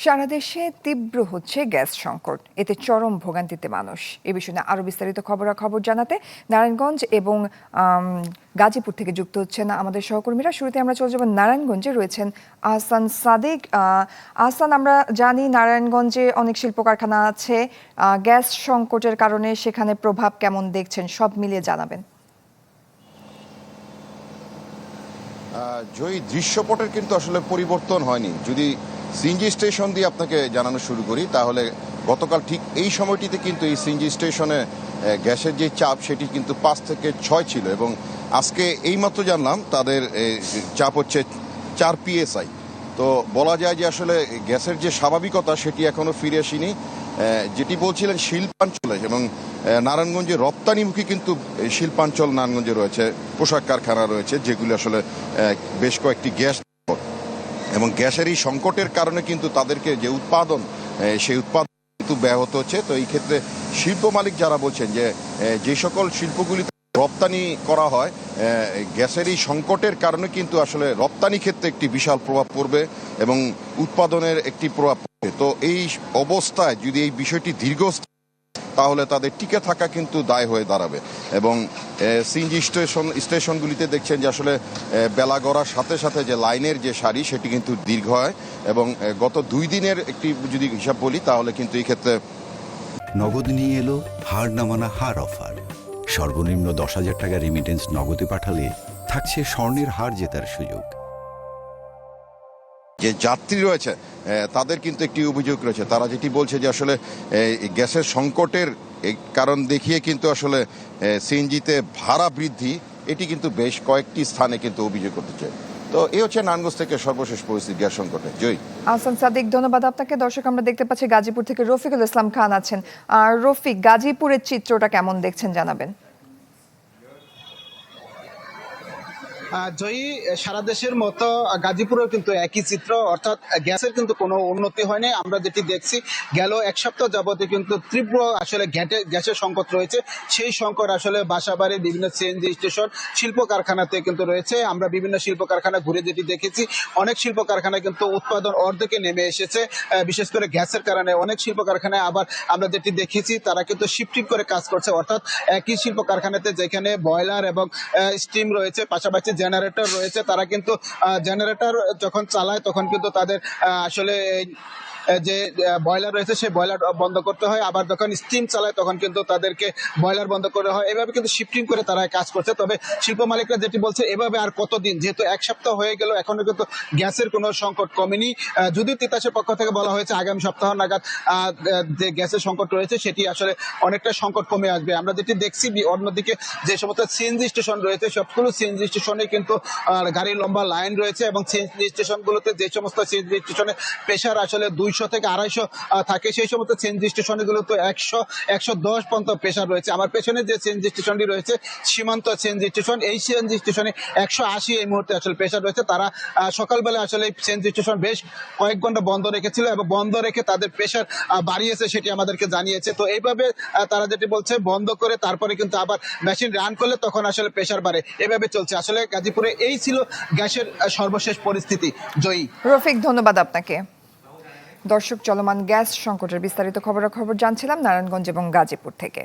সারা দেশে তীব্র হচ্ছে গ্যাস সংকট, এতে চরম ভোগান্তিতে মানুষ। এ বিষয়ে আরো বিস্তারিত খবরাখবর জানাতে নারায়ণগঞ্জ এবং গাজীপুর থেকে যুক্ত হচ্ছেন আমাদের সহকর্মীরা। শুরুতে আমরা চলে যাব নারায়ণগঞ্জে, রয়েছেন আহসান সাদিক। আহসান, আমরা জানি নারায়ণগঞ্জে অনেক শিল্প কারখানা আছে, গ্যাস সংকটের কারণে সেখানে প্রভাব কেমন দেখছেন, সব মিলিয়ে জানাবেন। জয়ী, দৃশ্যপটের কিন্তু আসলে পরিবর্তন হয়নি। যদি সিএনজি স্টেশন দিয়ে আপনাকে জানানো শুরু করি, তাহলে গতকাল ঠিক এই সময়টিতে কিন্তু এই সিএনজি স্টেশনে গ্যাসের যে চাপ সেটি কিন্তু 5 থেকে 6 ছিল, এবং আজকে এইমাত্র জানলাম তাদের চাপ হচ্ছে 4 PSI। তো বলা যায় যে আসলে গ্যাসের যে স্বাভাবিকতা সেটি এখনো ফিরে আসেনি। যেটি বলছিলেন শিল্পাঞ্চলে এবং নারায়ণগঞ্জে রপ্তানিমুখী কিন্তু শিল্পাঞ্চল নারায়ণগঞ্জে রয়েছে, পোশাক কারখানা রয়েছে, যেগুলি আসলে বেশ কয়েকটি গ্যাস এবং গ্যাসের এই সংকটের কারণে কিন্তু তাদেরকে যে উৎপাদন, সেই উৎপাদন কিন্তু ব্যাহত হচ্ছে। তো এই ক্ষেত্রে শিল্প মালিক যারা বলছেন যে সকল শিল্পগুলিতে রপ্তানি করা হয়, গ্যাসের এই সংকটের কারণে কিন্তু আসলে রপ্তানি ক্ষেত্রে একটি বিশাল প্রভাব পড়বে এবং উৎপাদনের একটি প্রভাব পড়বে। তো এই অবস্থায় যদি এই বিষয়টি দীর্ঘস্থায়ী, তাহলে তাদের টিকে থাকা কিন্তু দায় হয়ে দাঁড়াবে। এবং সিএনজি স্টেশনগুলিতে দেখছেন যে আসলে বেলা গড়ার সাথে সাথে যে লাইনের যে সারি সেটি কিন্তু দীর্ঘ হয়, এবং গত 2 দিনের একটি যদি হিসাব বলি, তাহলে কিন্তু এই ক্ষেত্রে নগদ নিয়ে এলো হার না মানা হার অফার। সর্বনিম্ন 10,000 টাকা রেমিটেন্স নগদে পাঠালে থাকছে স্বর্ণের হার জেতার সুযোগ। যে যাত্রী রয়েছে তাদের কিন্তু একটি অভিযোগ রয়েছে, তারা যেটি বলছে যে আসলে গ্যাসের সংকটের কারণ দেখিয়ে কিন্তু আসলে সিএনজিতে ভাড়া বৃদ্ধি, এটি কিন্তু বেশ কয়েকটি স্থানে কিন্তু অভিযোগ করতেছে। তো এই হচ্ছে নারায়ণগঞ্জ থেকে সর্বশেষ পরিস্থিতি গ্যাস সংকটে। জয়ী। আহসান সাদিক, ধন্যবাদ আপনাকে। দর্শক, আমরা দেখতে পাচ্ছি গাজীপুর থেকে রফিকুল ইসলাম খান আছেন। আর রফিক, গাজীপুরের চিত্রটা কেমন দেখছেন জানাবেন। জয়ী, সারা দেশের মতো গাজীপুরেও কিন্তু একই চিত্র, অর্থাৎ গ্যাসের কিন্তু কোনো উন্নতি হয়নি। আমরা যেটি দেখছি, গেল 1 সপ্তাহ যাবতে কিন্তু তীব্র আসলে গ্যাসের সংকট রয়েছে। সেই সংকট আসলে বাসাবাড়ি, বিভিন্ন সিএনজি স্টেশন, শিল্প কারখানাতে কিন্তু রয়েছে। আমরা বিভিন্ন শিল্প কারখানা ঘুরে যেটি দেখেছি, অনেক শিল্প কারখানা কিন্তু উৎপাদন অর্ধেকে নেমে এসেছে, বিশেষ করে গ্যাসের কারণে। অনেক শিল্প কারখানায় আবার আমরা যেটি দেখেছি, তারা কিন্তু শিফটিং করে কাজ করছে, অর্থাৎ একই শিল্প কারখানাতে যেখানে বয়লার এবং স্টিম রয়েছে, পাশাপাশি জেনারেটর রয়েছে, তারা কিন্তু জেনারেটর যখন চালায় তখন কিন্তু তাদের আসলে যে বয়লার রয়েছে সেই বয়লার বন্ধ করতে হয়, আবার যখন স্টিম চালায় তখন কিন্তু তাদেরকে বয়লার বন্ধ করতে হয়। এভাবে কিন্তু শিফটিং করে তারা কাজ করছে। তবে শিল্প মালিকরা যেটি বলছে, এভাবে আর কতদিন, যেহেতু 1 সপ্তাহ হয়ে গেল এখনো কিন্তু গ্যাসের কোনো সংকট কমেনি। যদিও তিতাসের পক্ষ থেকে বলা হয়েছে আগামী সপ্তাহ নাগাদ যে গ্যাসের সংকট রয়েছে সেটি আসলে অনেকটা সংকট কমে আসবে। আমরা যেটি দেখছি, অন্যদিকে যে সমস্ত সিএনজি স্টেশন রয়েছে সবগুলো সিএনজি স্টেশনে কিন্তু গাড়ির লম্বা লাইন রয়েছে, এবং সিএনজি স্টেশনগুলোতে যে সমস্ত সিএনজি স্টেশনে প্রেশার আসলে 200 থেকে 250 থাকে, সেই সমস্ত সিএনজি স্টেশনগুলোতে 100-110 পর্যন্ত প্রেশার রয়েছে। আমার পেছনে যে সিএনজি স্টেশনটি রয়েছে সীমান্ত সিএনজি স্টেশন, এই সিএনজি স্টেশনে 180 এই মুহূর্তে আসলে প্রেশার রয়েছে। তারা সকালবেলা আসলে সিএনজি স্টেশন বেশ কয়েক ঘন্টা বন্ধ রেখেছিল, এবং বন্ধ রেখে তাদের প্রেশার বাড়িয়েছে, সেটি আমাদেরকে জানিয়েছে। তো এইভাবে তারা যেটি বলছে, বন্ধ করে তারপরে কিন্তু আবার মেশিন রান করলে তখন আসলে প্রেশার বাড়ে, এভাবে চলছে। আসলে গাজীপুরে এই ছিল গ্যাসের সর্বশেষ পরিস্থিতি। জয়ী। রফিক, ধন্যবাদ আপনাকে। দর্শক, চলমান গ্যাস সংকটের বিস্তারিত খবরাখবর জানছিলাম নারায়ণগঞ্জ এবং গাজীপুর থেকে।